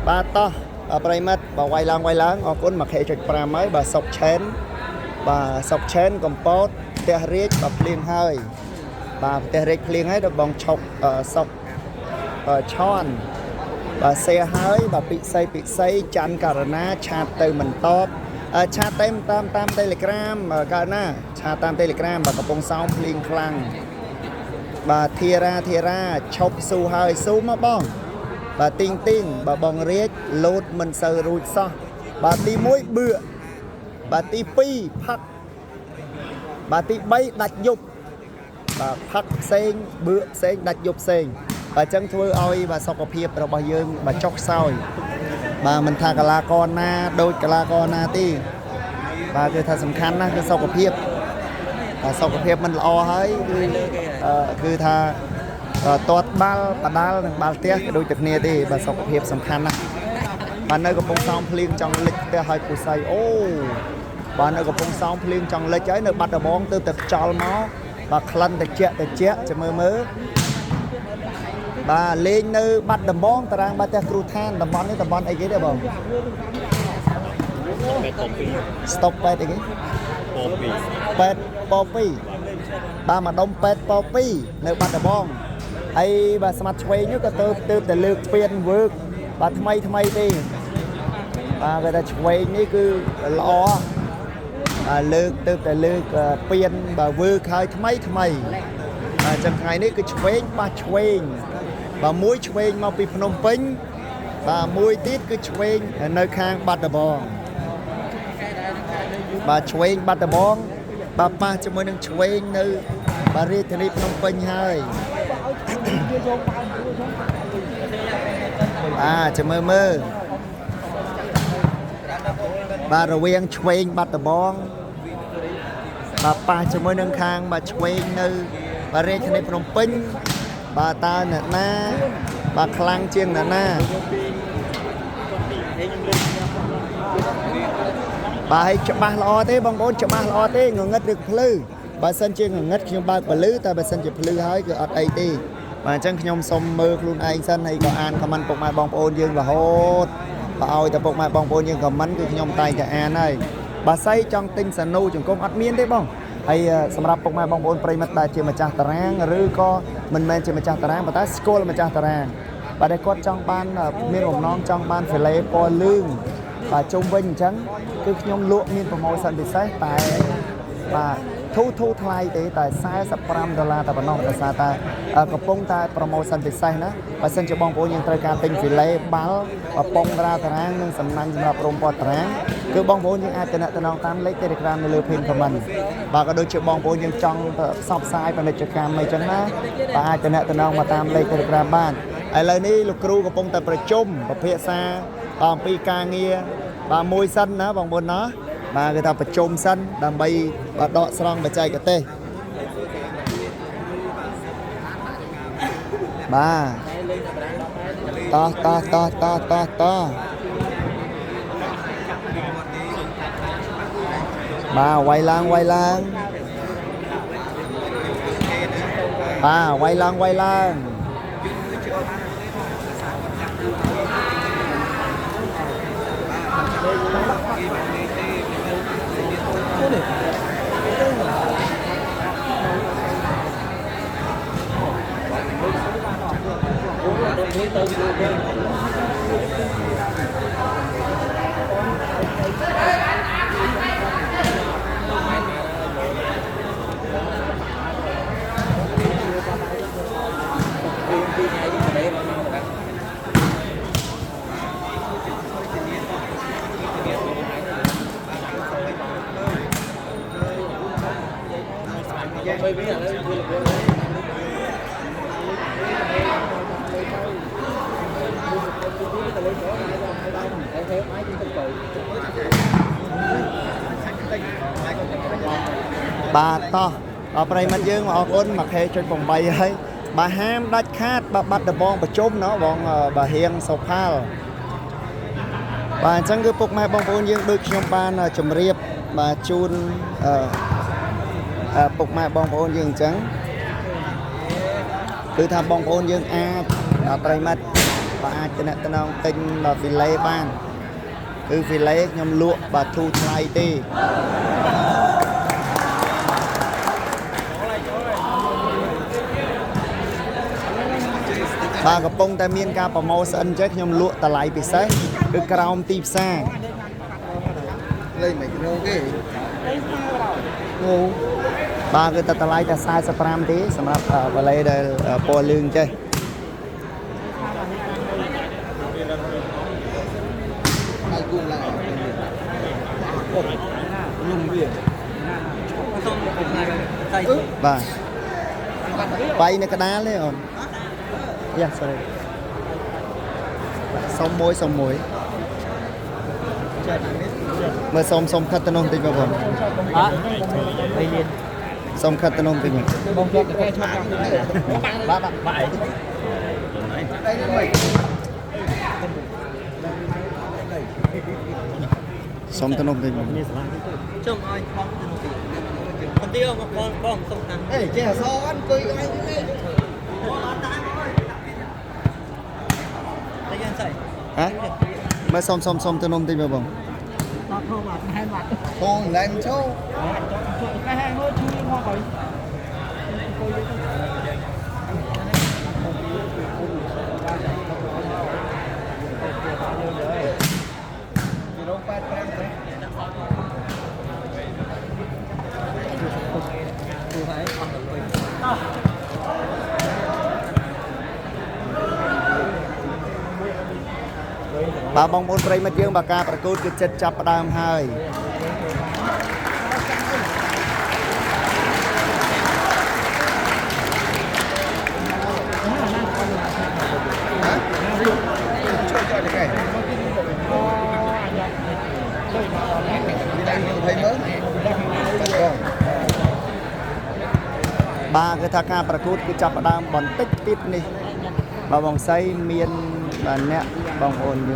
ba to bray mất bà quay lang ở cuốn mặc hệ trịch pra mấy bà sọc chén compot tè riết bà liền hơi bà tè riết liền ấy được bong chọc sọc chon bà xe hơi bà bị xây chăn cà rana chat từ mình top chat tam telegram cả na chat tam telegram bà cặp bông song liền khlang bà thia ra chọc su hơi su mà bong bà tinh bà bong riết lột mình sờ rụt so bà tí muối bựa bà tí pi phắc bà tí bay đặt dục bà phắc sen bựa sen đặt dục sen bà chân thưa oi bà sọc hiệp rồi bà dương bà chọc soi bà mình thà cả la con na đôi cả la con na tí bàคือthật สำคัญ นะ คือ sọc hiệp bà sọc hiệp mình lo hơiคือthà tọt bà đal bà tiếc đôi chục nia đi bà sọc hiệp สำคัญ นะ bà nơi có bông song phliêng trong lịch để hai cụ say ô bà nơi có bông song phliêng trong lịch ấy nơi bắt đầu bóng từ từ cho nó bà khăn từ chết cho mơ bà lên nơi bắt đầu bóng ta đang bắt theo cru than tầm bón ấy cái đấy bông stop pet ấy pet poppy bà mà đông pet poppy nơi bắt đầu bóng ấy bà smart way nhớ cả từ từ lược phiên vượt bà thay đi bà người ta quay ní cứ lo lược từ lược phiên bà vượt hơi thay chẳng hay ní cứ quay bà muối quay mau bị Phnom Penh bà muối tít cứ quay nơi khang bắt đầu bong bà quay bắt đầu bong bà cho mỗi nâng quay nơi bà riêng thì đi Phnom Penh hơi cho mơ bà rồi quen quên bắt đầu bong bà cho mỗi nâng khang bà quên nơi bà riêng thì đi Phnom Penh bà ta nè na bà khlang chiêng nè na bà hay cho bà lo thế bong bóng cho bà lo thế ngồi ngất được lư bà sân chiêng ngồi ngất nhưng bà lư ta bà sân chụp lư hơi cứ ọt ấy đi mà chẳng nhom xong mơ luôn anh sân hay có an comment bọc mai bong ôn dương và hốt bà ơi ta bọc mai bong ôn dương comment cứ nhom tay cho an ơi bà say trong tinh sản nu chúng công ọt miên thế bong hayสำหรับ ពុកម៉ែបងប្អូនប្រិមិត្តដែលជាម្ចាស់តារាងឬក៏មិនមែនជាម្ចាស់តារាងប៉ុន្តែស្គាល់ម្ចាស់តារាងបាទដែលគាត់ចង់បានមានបំណងចង់បានហ្វេឡេពណ៌លឿងបាទជុំវិញអញ្ចឹងគឺខ្ញុំលក់មានប្រម៉ូសិនពិសេសតែបាទធូរថ្លៃទេតែ$45តែប៉ុណ្ណោះដោយសារតែកំពុងតែប្រម៉ូសិនពិសេសណាបើសិនជាបងប្អូនយើងត្រូវការទិញហ្វេឡេបាល់បំពង់តារាងនិងសំណាញ់សម្រាប់រោមពណ៌តារាងគឺបងប្អូនយើងអាចតំណតាមលេខ Telegram នៅលើ Pin Comment បាទក៏ដូចជាបងប្អូនយើងចង់ផ្សព្វផ្សាយពាណិជ្ជកម្មអីចឹងណាបាទអាចតំណមកតាមលេខ Telegram បានឥឡូវនេះលោកគ្រូកំពុងតែប្រជុំពិភាក្សាអំពីការងារបាទមួយសិនណាបងប្អូនណាបាទគេថាប្រជុំសិនដើម្បីដកស្រង់បច្ចេកទេសបាទតបាទវាយឡើងបាទវាយឡើងបាទតោះប្រិមិត្តយើងអរគុណមកខេចុច8ហើយបាទហាមដាច់ខាតបាទបាត់ដបងប្រជុំណោះបងបាទរៀងសុផាល់បាទអញ្ចឹងគឺពុកម៉ែបងប្អូនយើងដូចខ្ញុំបានជម្រាបបាទជូនពុកម៉ែបងប្អូនយើងអញ្ចឹងគឺថាបងប្អូនយើងអាចប្រិមិត្ត bà ai cho nên tao tinh là phi lê ban cứ phi lê nhom lụa bà thu thay tì bà gặp bông ta miên ca bà mô sân chết nhom lụa ta lại bị sách cứ cào tịp xa lên mấy cái nô cái ngu bà cứ ta lại ta sai sa pram tí sầm rạp bà lấy đây po lương chơi ai cùng lại nhung biển bà bay này cái đá lấy không yeah sorry xong muối mà xong khát tân ông tinh vào vòng xong khát tân ông tinh vào xong tân ông tinh vào trông ai con tiêu mà con không ăn ê trẻ so ăn cười anh tay ăn chạy hả mà xong tân ông tinh vào vòng con lạnh châu bà bong bồn prey mất dương bà ca bà cút cứ chết chập đam hơi bà cái thằng ca bà cút cứ chập đam bòn tích tít đi bà bong say miên bà nè bong ồn như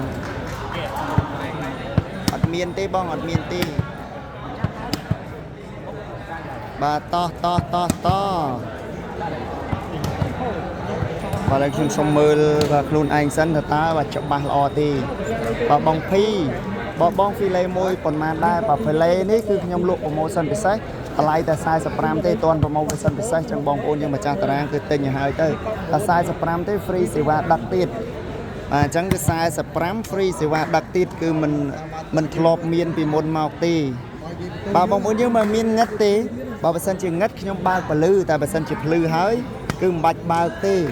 ọt miên tê bong ọt miên tê bà to bà lại chung sông mơ và luôn anh sân thật ta và chọc bà lò tì bà bong phi bà bong phi lê môi còn mà đai bà phải lê ní cứ nhom lụa của mô sân bị sách ta lại ta sai sập ram tê toàn và mô sân bị sách trong bong ôn nhưng mà cha ta đang cứ tên nhà hai tới ta sai sập ram tê free sẽ và đặc biệt mà chẳng cái sai sập ram free sẽ và đặc biệt cứ mình thọp miên vì môn màu tì bà bong ôn nhưng mà miên ngất tì bà sân chỉ ngất khi nhom ba bà lư tại bà sân chỉ lư hơi cứ bạch ba tì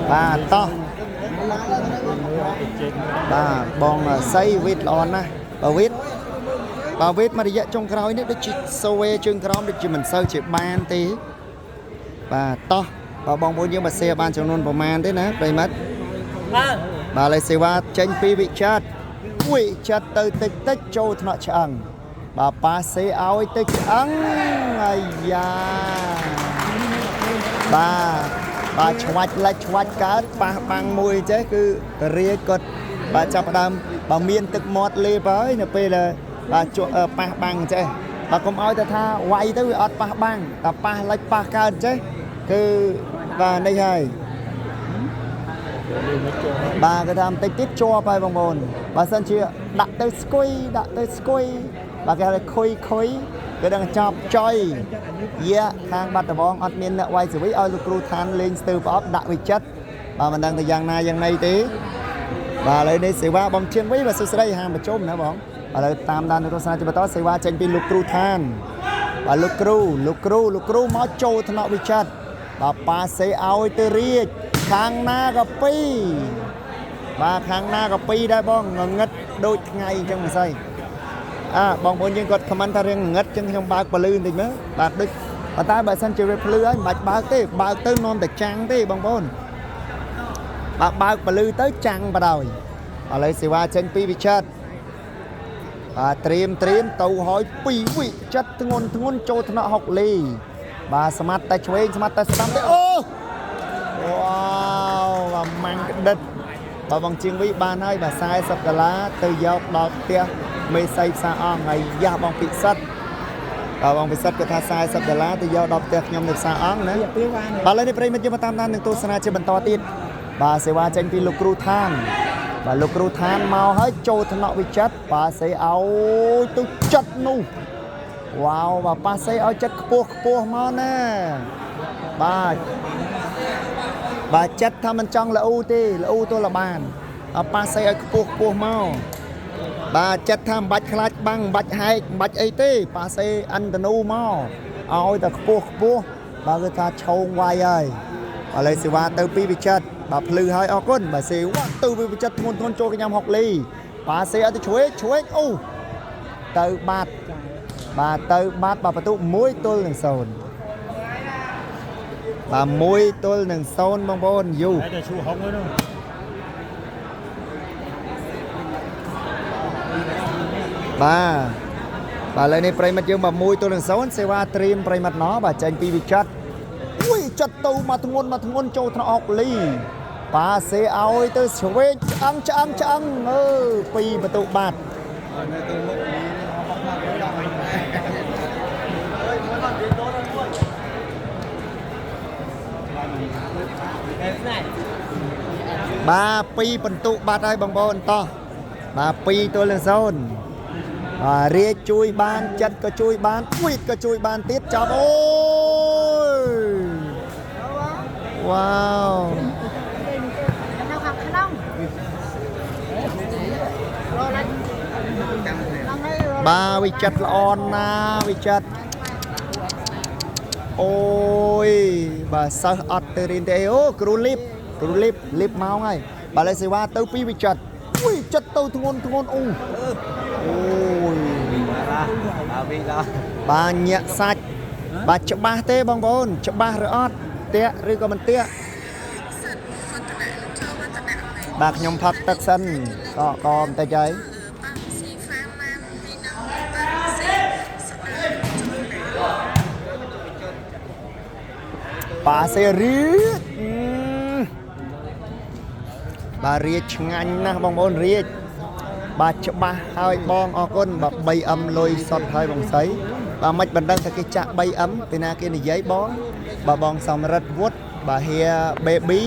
bà to bà bong xây vịt lon á bà vịt mà đi dạy trong cái đó chỉ sâu chương cái đó chỉ mình sâu chỉ ban tí bà to bà bong bao nhiêu mà xe ban trong luôn bà man thế nè đây mất bà lại xe qua tranh pi bị chặt ui chặt từ tích châu nó chẳng bà pa xe áo tích ăn ai da bà choạch cá bà băng mùi chứ cứ ria cột bà chập đam bà miên tức mót lê với nè bây là bà pa băng chứ bà không ơi ta tha quay tới ọt pa băng ta pa lách pa cá chứ cứ và đây hay bà cái tham tích tít cho bài vòng bồn bà sân chia đặt tới squee bà cái là khôi cái đang chọc chơi yeah hàng bắt bóng ọt miên quay xử với ơi lục than lên từ ốp đặt vị chất bà mình đang từ giang này tí bà lấy đây xử qua bóng chiến với và sự đây hàng một chôm nữa bóng bà lấy tam đàn được sao cho bà tốt xử qua tranh pin lục than bà lục cru mót trâu thằng nọ vị chất bà pa xe áo từ riết khang na gặp pi bà khang na gặp pi đây bóng ngất đôi ngày trong mà say bóng bốn nhưng còn comment ta riêng ngất chân trong bạc bà lư thì mới bạc đích bà ta bà sân chơi về lư ấy bạc tới non để trang thế bóng bốn bạc bà lư tới trang bà đòi bà lấy xe qua chân pi bị chết bà triêm tàu hỏi pi vị chất ngôn cho thằng nọ học lì bà smart tay chuối smart tay ô wow và mang cái đất bà bằng chiên với ba nơi bà sai sập cả lá từ dọc đọt tia mê say xa ngày da bằng bị sắt បាទបងពិសិដ្ឋគាត់ថា$40ទៅយកដល់ផ្ទះខ្ញុំនៅផ្សារអង្គណាបាទឥឡូវនេះប្រិយមិត្តយើងមកតាមដាននឹងទស្សនាជាបន្តទៀតបាទសេវាចេញពីលោកគ្រូឋានបាទលោកគ្រូឋានមកហើយចូលថ្នាក់វិចិត្របាទសេឲ្យទៅចិត្តនោះវ៉ាវបាទប៉ាសេឲ្យចិត្តខ្ពស់មកណាបាទចិត្តថាមិនចង់ល្អូទេល្អូទល់បានប៉ាសេឲ្យខ្ពស់មកបាទចិត្តថាមិនបាច់ខ្លាចបាំងមិនបាច់ហែកមិនបាច់អីទេប៉ាសេអិនតនូមកឲ្យតែខ្ពស់បាទគឺថាឆោងវាយហើយឥឡូវសេវាទៅពីវិចិត្របាទភ្លឺហើយអរគុណបាទសេវាទៅពីវិចិត្រធ្ងន់ចូលកញ្ញាំ6លីប៉ាសេឲ្យទៅឆ្វេងអូទៅបាត់បាទបន្ទុក1-0បាទ1-0បងប្អូនយូតែឈូហុងហ្នឹងបាទឥឡូវនេះប្រិមិត្តយើងបាទ1-0សេវាត្រៀមប្រិមិត្តណោះបាទចេញពីវិចិត្រចិត្តទៅមកធ្ងន់ចូលថ្នាក់6លីប៉ាសេឲ្យទៅឆ្វេងឆ្អឹង2បន្ទុកបាត់បាទ2បន្ទុកបាត់ហើយបងប្អូនតោះបាទ2-0បាទរាជជួយបានចិត្តក៏ជួយបានវីតក៏ជួយបានទៀតចាប់អូយវ៉ាវបាទវិចិត្រល្អណាស់វិចិត្រអូយបាទសិស្សអត់ទៅរៀនទេអូគ្រូលីបមកហើយបាទឥឡូវសេវាទៅពីវិចិត្រចិត្តទៅធ្ងន់អូយបាទញាក់សាច់បាទច្បាស់ទេបងប្អូនច្បាស់ឬអត់តាក់ឬក៏មិនតាក់បាទខ្ញុំផឹកទឹកសិនកបន្តិចហើយប៉ាសេរីបាទរាជឆ្ងាញ់ណាស់បងប្អូនរាជបាទច្បាស់ហើយបងអរគុណបាទ 3M លុយសុតហើយបងស្រីបាទមិនបណ្ដឹងថាគេចាក់ 3M ពីណាគេនិយាយបងបាទបងសំរិទ្ធវុឌ្ឍបាទហៀ baby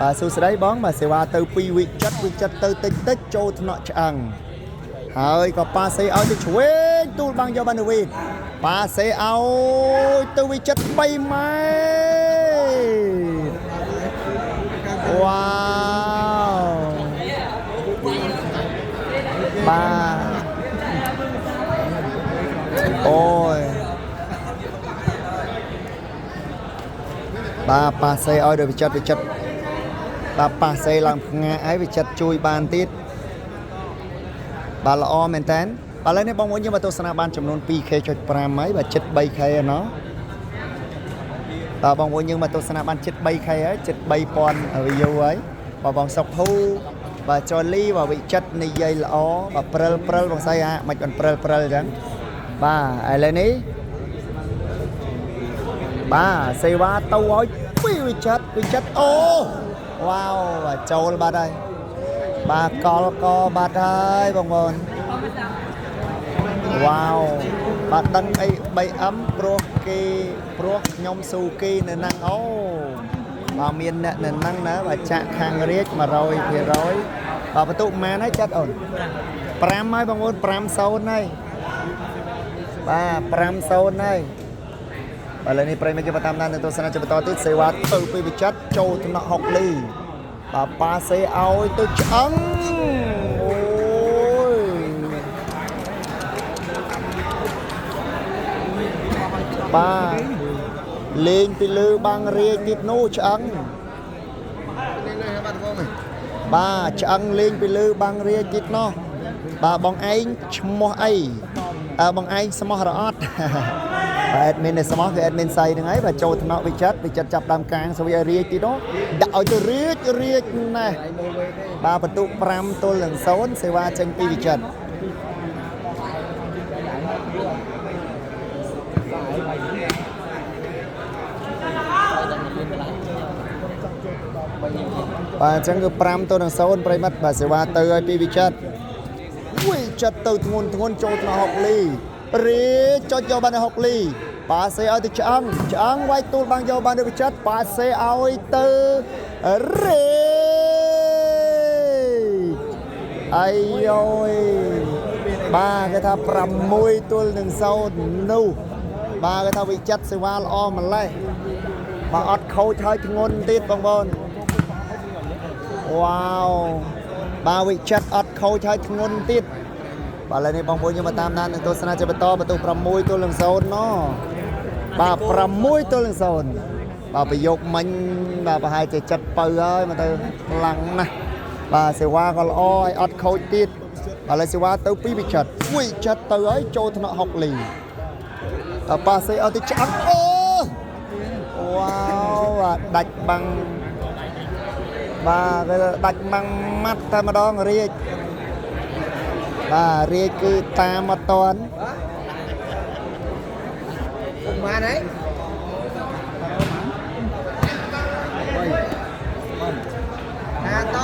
បាទសួស្ដីបងបាទសេវាទៅពីវិចិត្រទៅតិចចូលថ្នាក់ឆ្អឹងហើយក៏ប៉ាសេឲ្យទៅឆ្វេងទូលបាំងយកបានវីប៉ាសេឲ្យទៅវិចិត្រ3ម៉ែវ៉ាវបាទអូយបាទប៉ាសេឲ្យដល់វិចិត្របាទប៉ាសេឡើងផ្ងាឲ្យវិចិត្រជួយបានទៀតបាទល្អមែនតើឥឡូវនេះបងប្អូនយើងមកទស្សនាបានចំនួន 2K.5 ហើយបាទចិត្ត 3K ណោះបងប្អូនយើងមកទស្សនាបានចិត្ត 3K ហើយចិត្ត 3000 view ហើយបងសុកភូបាទចលីបាទវិចិត្រនិយាយល្អបាទព្រិលបងស្អីមិនបានព្រិលអញ្ចឹងបាទឥឡូវនេះបាទសេវាទៅឲ្យពីវិចិត្រអូវ៉ាវបាទចូលបាត់ហើយបាទកលកបាត់ហើយបងប្អូនវ៉ាវបាទដឹងអី 3M ព្រោះខ្ញុំស៊ូគីនៅហ្នឹងអូបាទមានអ្នកនៅហ្នឹងណាបាទចាក់ខាងរាជ 100% បាទបន្ទុកប៉ុន្មានហើយចាត់អូន5ហើយបងប្អូន 5-0 ហើយបាទ 5-0 ហើយឥឡូវនេះប្រិយមិត្តយើងតាមដាននៅទស្សនាជាបន្តទៀតសេវាទៅពីវិចិត្រចូលថ្នាក់6លីបាទប៉ាសេឲ្យទៅឆ្អឹងអូយបាទលេងពីលើបាំងរាជទៀតនោះឆ្អឹងបាទឆ្អឹងលេងពីលើបាំងរាជទៀតនោះបាទបងឯងឈ្មោះអីបងឯងស្មោះរអត់បាទ admin នៃស្មោះគឺ admin សៃហ្នឹងហើយបាទចូលថ្នាក់វិចិត្រចាប់ដើមកាងសវិរាជទៀតនោះដាក់ឲ្យទៅរាជណាស់បាទបន្ទុក5-0សេវាចេញពីវិចិត្របាទអញ្ចឹងគឺ5-0ប្រិមិត្តបាទសេវាទៅឲ្យពីវិចិត្រចិត្តទៅធ្ងន់ចូលថ្នាក់6លី រៀបចុចយកបាន6លីប៉ាសេឲ្យទៅឆ្អឹងវាយទូលបាំងយកបានទៅវិចិត្រប៉ាសេឲ្យទៅរៀបអាយយបាទគេថា6-0នោះបាទគេថាវិចិត្រសេវាល្អម្លេះបាទអត់ខូចហើយធ្ងន់ទៀតបងប្អូនវ៉ាវបាទវិចិត្រអត់ខូចហើយធ្ងន់ទៀតបាទឥឡូវនេះបងប្អូនយើងមកតាមដាននឹងទស្សនាជាបន្តបន្ទុក6-0ណបាទ6-0បាទប្រយោគមិញបាទប្រហែលជាចិត្តបើហើយមកទៅខ្លាំងណាស់បាទសេវាក៏ល្អហើយអត់ខូចទៀតឥឡូវសេវាទៅពីវិចិត្រទៅហើយចូលថ្នាក់6លីប៉ាសេឲ្យទៅឆ្អឹងអូវ៉ាវដាច់បាំងបាទវាដាច់បាំងម៉ាត់តែម្ដងរាជបាទរាជគឺតាមអត់តាន់បានហើយណាត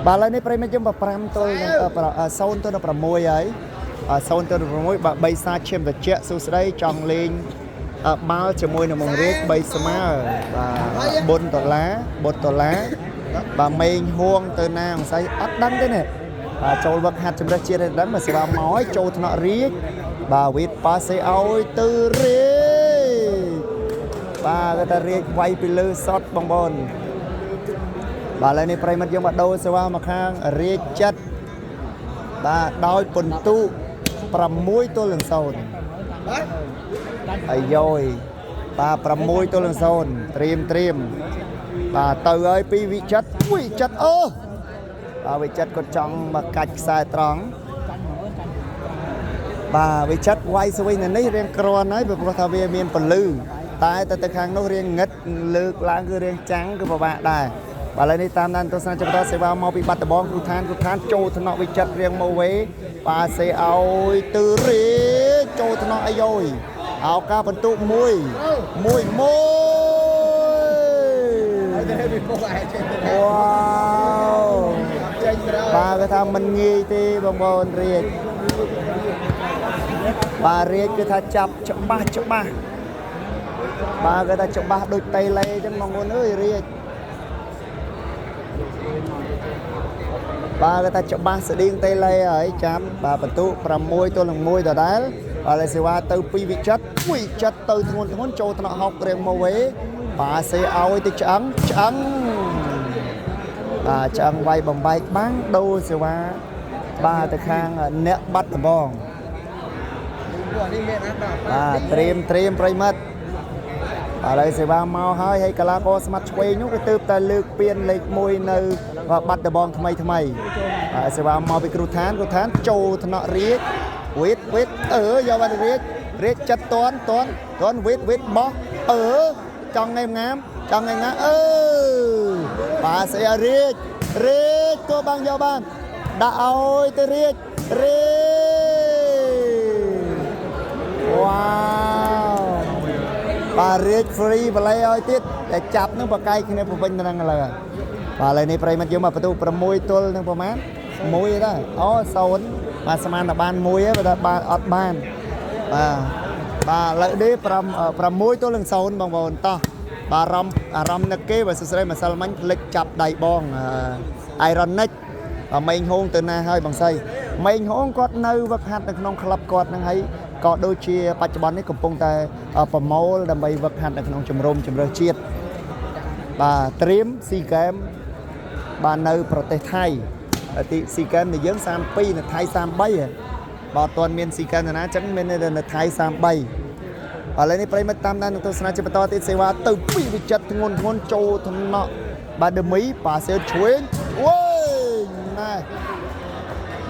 បាទឥឡូវនេះប្រិមិត្តយើង5-0-6ហើយ0-6បាទ3សាឈាមត្រជាក់សួស្ដីចង់លេងបាល់ជាមួយនឹងមងរាជ3ស្មើបាទ$4បាទមេងហួងទៅណាអង្ស័យអត់ដឹងទេណាបាទចូលវឹកហាត់ជំរះជាតិឲ្យដឹងមកសេវាមកឲ្យចូលថ្នាក់រាជបាទវិតប៉ាសេឲ្យទៅរាជបាទគាត់ថារាជវាយពីលើសតបងប្អូនបាទឥឡូវនេះប្រិមិត្តយើងមកដូរសេវាមកខាងរាជចិត្តបាទដោយពិន្ទុ6-0អាយយបាទ6-0ត្រៀមបាទទៅហើយពីវិចិត្រអូបាទវិចិត្រគាត់ចង់មកកាច់ខ្សែត្រង់បាទវិចិត្រវាយស្វីនៅនេះរៀងក្រាន់ហើយព្រោះថាវាមានពលឺតែទៅខាងនោះរៀងងឹតលើកឡើងគឺរៀងចាំងគឺពិបាកដែរបាទឥឡូវនេះតាមដានទស្សនាចបន្តសេវាមកពីបាត់ដំបងគ្រូឋានចូលថ្នាក់វិចិត្ររៀងមកវេបាទសេឲ្យទៅរៀចូលថ្នាក់អាយយអោការបន្ទុក1វ៉ាវបាទគេថាមិនងាយទេបងប្អូនរាជបាទរាជគឺថាចាប់ច្បាស់បាទគេថាច្បាស់ដូចតេឡេអញ្ចឹងបងប្អូនអើយរាជបាទគេថាច្បាស់ស្តៀងតេឡេហើយចាប់បាទបន្ទុក6-1ដដែលបាទលេសេវាទៅពីវិចិត្រទៅធ្ងន់ចូលថ្នាក់6រៀងមកវេបាទសេឲ្យទៅឆ្អឹងបាទឆ្អឹងវាយបំបែកបាំងដូរសេវាបាទទៅខាងអ្នកបាត់ដំបងបាទត្រៀមប្រិមិត្តឥឡូវសេវាមកហើយកីឡាករស្មាត់ឆ្វេងនោះក៏ទើបតែលើកពានលេខ1នៅបាត់ដំបងថ្មីបាទសេវាមកពីគ្រូឋានចូលថ្នាក់រាជវិតយកបានរាជចិត្តតន់វិតបោះចង់ងាមបាទស្អីរាជក៏បាំងយកបានដាក់ឲ្យទៅរាជវ៉ាវបាទរាជ free play ឲ្យទៀតតែចាប់នឹងបកាយគ្នាប្រវិញទៅនឹងឥឡូវបាទឥឡូវនេះប្រិមិត្តយើងមកបន្ទុក6-0នឹងប្រហែល1ដែរអូ0បាទស្មានតែបាន1ទេបើបានអត់បានបាទឥឡូវនេះ6-0បងប្អូនតោះបាទអារម្មណ៍នឹកគេបើសួស្ដីម្សិលមិញផ្លិចចាប់ដៃបង Ironic មេងហូងទៅណាហើយបងស្រីមេងហូងគាត់នៅវឹកហាត់នៅក្នុងក្លឹបគាត់ហ្នឹងហើយក៏ដូចជាបច្ចុប្បន្ននេះកំពុងតែប្រមូលដើម្បីវឹកហាត់នៅក្នុងជំរំជម្រើសជាតិបាទត្រៀមស៊ីហ្គេមបាទនៅប្រទេសថៃទីស៊ីហ្គេមនៃយើង32នៅថៃ33បាទអត់ទាន់មានស៊ីហ្គេមណាអញ្ចឹងមាននៅថៃ33ឥឡូវនេះប្រិមិត្តតាមដាននឹងទស្សនាជាបន្តទៀតសេវាទៅពីវិចិត្រធ្ងន់ចូលថ្នាក់បាទដឺមីប៉ាសេឆ្វេងណា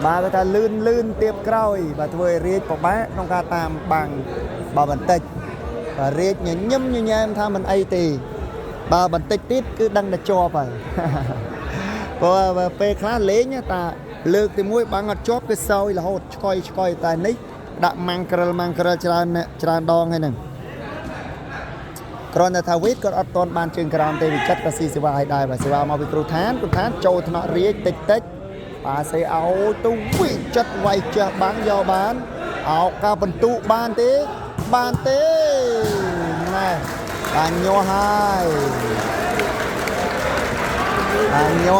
បាទគាត់ថាលឿនទៀបក្រោយបាទធ្វើឲ្យរាជពិបាកក្នុងការតាមបាំងបាទបន្តិចបាទរាជញញឹមញញែមថាមិនអីទេបាទបន្តិចទៀតគឺដឹងតែជាប់ហើយព្រោះពេលខ្លះលេងតាលើកទី1បាំងអត់ជាប់គឺសោយរហូតឆ្កយតែនេះដាក់ម៉ាំងក្រិលច្រើនដងហើយហ្នឹងគ្រាន់តែថាវិតគាត់អត់ទាន់បានជើងក្រោមទេវិចិត្រក៏ស៊ីសេវាឲ្យដែរបាទសេវាមកពីគ្រូឋានចូលថ្នាក់រាជតិច bà sẽ áo tu vị chất quay chợ bán do bán áo ca bần tụ ban tế này bà nhô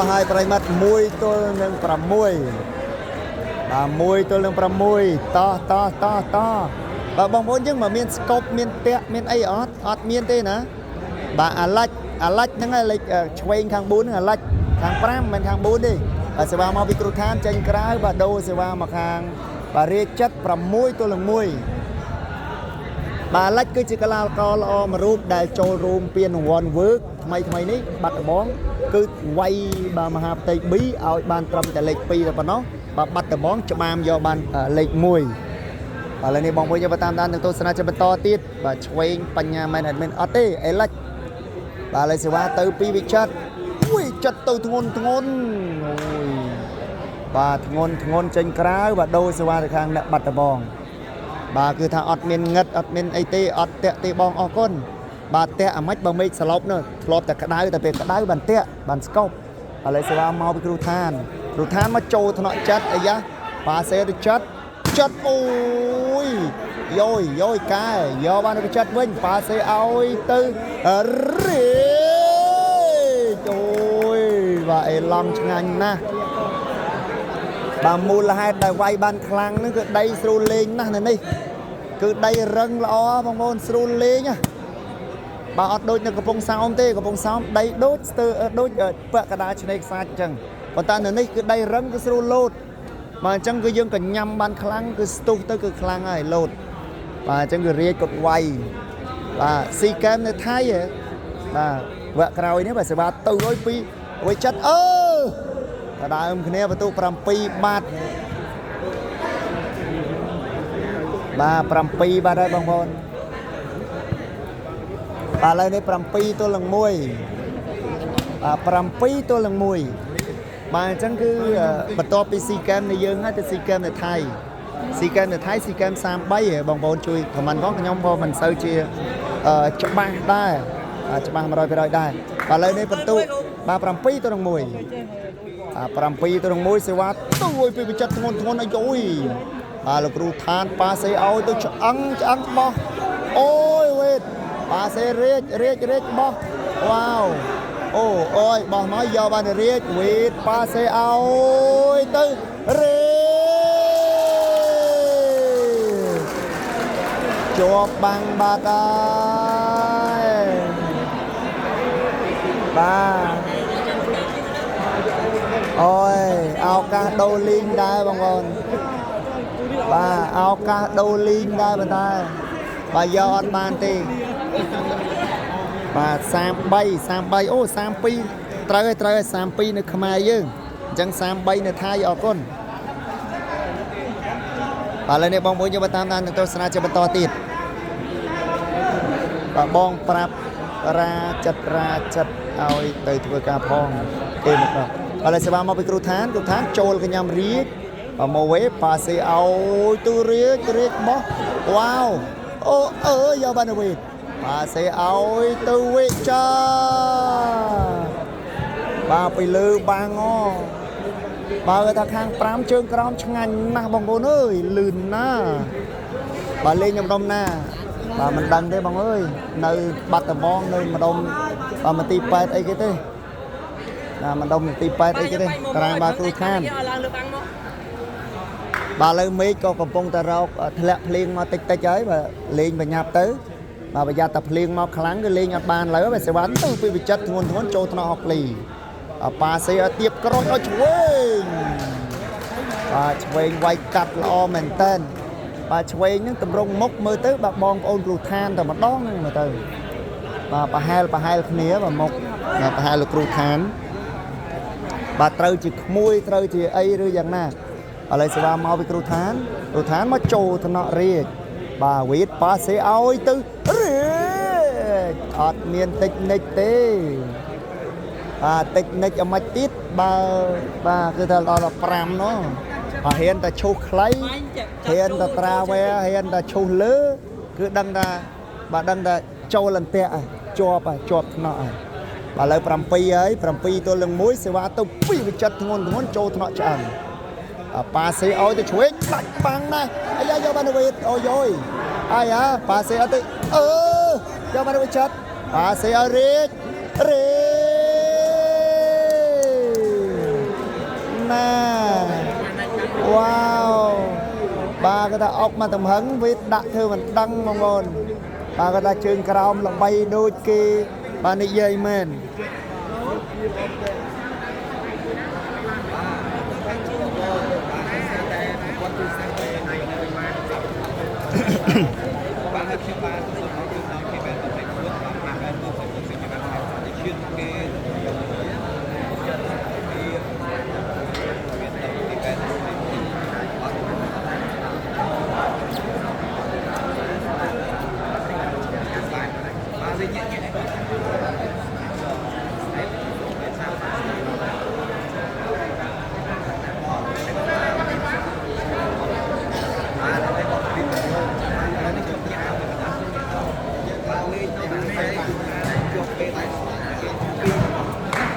hai phải mất mùi tôi nâng bà mùi tôi nâng bà mùi to bà bóng bốn nhưng mà miền scope miền tẹ miền ấy ọt miền tê nè bà lách nâng là lịch chuyền khang 4 là lách khang 5 mình khang 4 đi bà sẽ vào mau bị cột than trên cái bà đô sẽ vào mà khang bà riết chất bà mùi tôi là mùi bà lách cứ chỉ có lao co lo mà rút đại châu rùm piên hoàn vước mày ní bắt bóng cứ quay bà mà hạp tay bí ở bàn trầm tại lệch pi rồi bà nó bà bắt bóng cho mam do bàn lệch mùi bà lên đây bóng với nhau bà tam đan từng tôi sẽ cho bà to tiết bà chuyền bánh nhà mày mình ở tê ấy lách bà lấy sẽ vào từ pi bị chất ui chất từ thôn ui bà thôn trên cái bà đôi sẽ vào khang đã bắt bóng bà cứ thà ọt miền ngất ọt miền ấy tê ọt tẹ tê bong ọ con bà tẹ à mách bà mít slop nữa slopแต่cái đáyแต่เป็นcái đáy bàn tẹ bàn scope bà lấy sẽ vào mau bị kêu than mà trâu thằng nọ chất ấy giá bà sẽ được chất ôi dôi cái do ban cái chất vinh bà sẽ ôi tư ôi vậy lòng ngành na bà mua là hai đại quay ban khăn nó cứ đây sưu lên nè này cứ đây răng lo bông bông sưu lên nhá bà ọt đôi nó có bông sao tê có bông sao đây đốt đốt ở vợ cả đá trên đây xa chẳng còn ta nữa này cứ đây răng cứ sưu lột mà chẳng cứ dương cả nhâm ban khăn cứ stu tới cứ khăn này lột và chẳng cứ riết cột quay và si kem này thay vậy và vợ cả rồi nếu bà sẽ bà từ đôi pi với chất và đại cái này vào tụ pram pi ba pram pi ba đây bông bồn bà lên đây pram pi tôi lần mùi bà pram pi tôi lần mùi mà chẳng cứ bật to pi si kem này dương hết si kem này thay si kem sam bay bông bồn chui còn mình có cái nhóm vô mình sơ chia cho ba đây cho ba mà rồi đây bà lên đây bật tụ ba pram pi tôi lần mùi pram pi tôi môi sẽ vào tôi bị chặt thôn này rồi bà là cừu than bà sẽ ao tôi ăn bò ôi wait bà sẽ riết bò wow ôi bò nói do bà này riết wait bà sẽ ao tôi riết cho bằng bà tay bà ôi ao ca đô linh đây bông bồn bà ao ca đô linh đây bên tay bà do ban tì bà sam bay ô sam pi trời sam pi nó không ai dương chẳng sam bay nó thay ở con bà lên đây bông bồn cho bà tam đan tôi sẽ cho bà to tiệt bà bong prap ra chật ôi tới thua ca phong thêm một lần bà lại sẽ vào một cái cột than trôi cái nhầm riết và màu vế bà sẽ ao tu riết bó wow do bà nào bà sẽ ao tu riết cha bà bị lư bà ngó bà người ta khang pram chương crom ngành na bông bồn ơi lươn na bà lên nhầm đông na bà mình đăng thế bông ơi nơi bắt tờ bon nơi mà đông bà mình ti pet ấy cái thế mình đông ti pet ấy cái thế ra bà tôi khan bà lấy mấy có cầm bông tờ rau thẹn liền mà tịch tay chơi và liền và nhập tới bà bây giờ tập liền mà kháng cái liền nhập bàn lấy và sẽ bán từ bị chất nguồn thốn trâu thọ học lì bà sẽ tiếp cái rồi chuối bà chuối quay cắt lo mình tên bà chuối những tầm rong mốc mơ tới bà bong ôn cừu than rồi mà đón mà từ bà hai cái nía và một bà hai là cừu than bà trâu chỉ mui trâu chỉ ấy rồi dạng na ở đây sẽ vào mau với cừu than mà trâu thì nọ riết bà quyết bà sẽ ao tư riết ọt miền tịch nịch tê tịch nịch ở mạch tít bà cứ thật là pram nó bà hiện ta chô khlây hiện ta tra ve hiện ta chô lứa cứ đăng ra bà đăng ra chô lần tẹ chọp nọ bà lời pram pi ấy pram pi tôi lần muối sẽ vào tôi pi bị chặt thôn trâu thọ chẳng bà sẽ ôi tôi chuối đánh băng này ai ra cho bạn được ôi rồi ai á bà sẽ tôi cho bạn được chặt bà sẽ riết nè wow bà cái ta ốc mà tầm hứng với đặt thư mình đăng mong ngon bà cái ta trường cào là bay đôi kia bà này dây men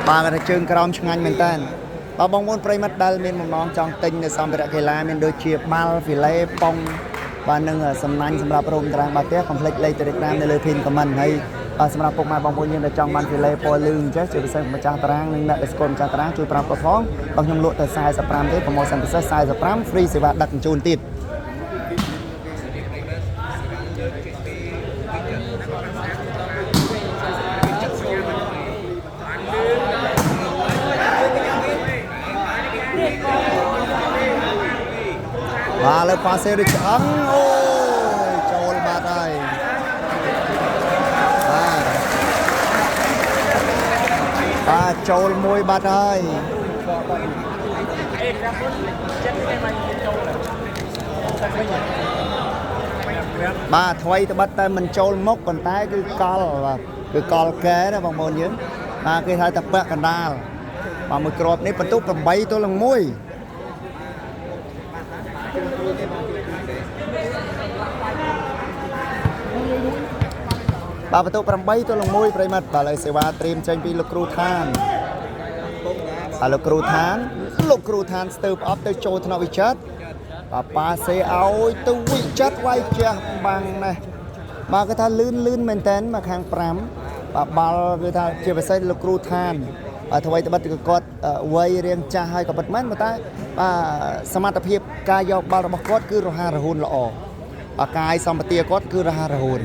bà cái ta trường cào chung anh mình tên bà bong muốn prey mất đal mình một món trong tinh để xong việc cái lá mình đôi chia mal vì lấy pong bà nâng sầm nanh sầmรับรม trang bà tiếc complex lấy từ Namในเลยพินกับมันให้สำหรับพวกมาบางคนยังได้จองมันvì lấyปอยลืมจะไปใส่มาจากตารางนึงได้สกอมจากตารางช่วยปรับกระท้องบางยมลวดแต่ทรายสปรามที่ผมมองสันติทรายสปรามฟรีสิบาทดักจูนติดbàเลย passe ด้วยจังโอ้ยโจลบาดได้bàโจลมวยบาดได้bà thay từ bắt tay mìnhโจลมกcòn tay cứ col kế đó bằng môn nhớ bà cái thay tập bạc cần đa bà một crop này bật túc cầm bay tôi lần môi bà bắt đầu làm bay tôi lòng môi mặt bà lại sẽ vào tìm tranh vì lục cừu than lục cừu than step up tới chỗ thằng nào bị chết bà sẽ áo tôi bị chết quay chưa bằng này bà cái thằng lươn mình tên mà hàng pram bà cái thằng chưa phải xây lục cừu than thôi tôi bắt được cột quay riêng cha hai cặp bật mắt mà ta smart tập hiệp ca dọc bà bọc cột cứ rồi hà hồn lọ bà cài xong mà tia cột cứ rồi hà hồn